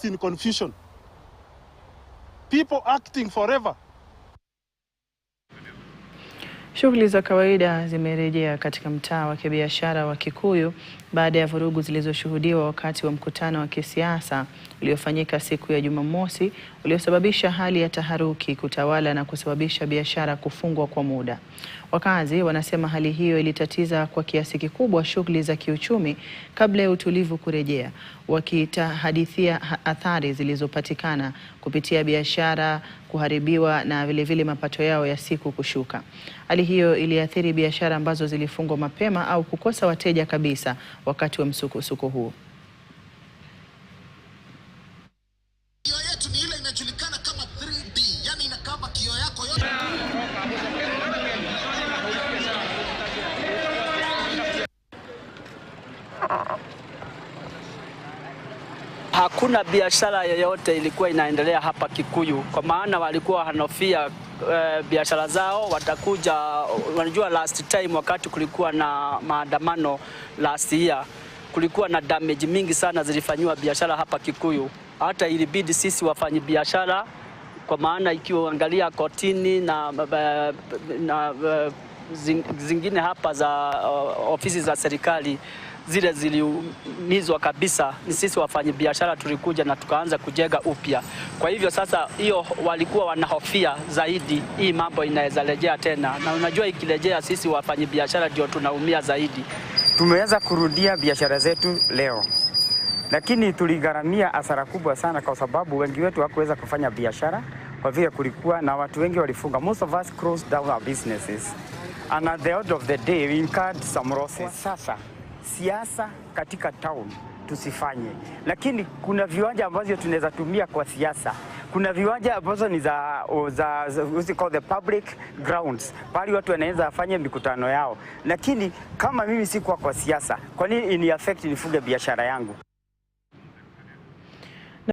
just in confusion. People acting forever. Shughuli za kawaida zimerejea katika mtaa wa kibiashara wa Kikuyu baada ya vurugu zilizoshuhudiwa wakati wa mkutano wa kisiasa uliofanyika siku ya Jumamosi uliosababisha hali ya taharuki kutawala na kusababisha biashara kufungwa kwa muda. Wakazi wanasema hali hiyo ilitatiza kwa kiasi kikubwa shughuli za kiuchumi kabla ya utulivu kurejea, wakitahadithia athari zilizopatikana kupitia biashara kuharibiwa na vilevile mapato yao ya siku kushuka. Hali hiyo iliathiri biashara ambazo zilifungwa mapema au kukosa wateja kabisa wakati wa msukosuko huo. Kioo yetu ni ile inajulikana kama 3D, yani inakaba kioo yako yote. Hakuna biashara yoyote ilikuwa inaendelea hapa Kikuyu, kwa maana walikuwa hanofia biashara zao watakuja. Wanajua last time wakati kulikuwa na maandamano last year, kulikuwa na damage mingi sana zilifanywa biashara hapa Kikuyu. Hata ilibidi sisi wafanyi biashara, kwa maana ikiwa angalia kotini na zingine hapa za ofisi za serikali zile ziliumizwa kabisa, ni sisi wafanyi biashara tulikuja na tukaanza kujenga upya. Kwa hivyo sasa hiyo walikuwa wanahofia zaidi hii mambo inaweza rejea tena, na unajua ikirejea sisi wafanyi biashara ndio tunaumia zaidi. Tumeweza kurudia biashara zetu leo, lakini tuligharamia hasara kubwa sana kwa sababu wengi wetu hawakuweza kufanya biashara kwa vile kulikuwa na watu wengi walifunga. Most of us closed down our businesses and at the end of the day we incurred some losses. Sasa siasa katika town tusifanye, lakini kuna viwanja ambazo tunaweza tumia kwa siasa. Kuna viwanja ambazo ni za the public grounds, pale watu wanaweza afanye mikutano yao. Lakini kama mimi si kwa siasa, kwa nini ini affect nifunge biashara yangu?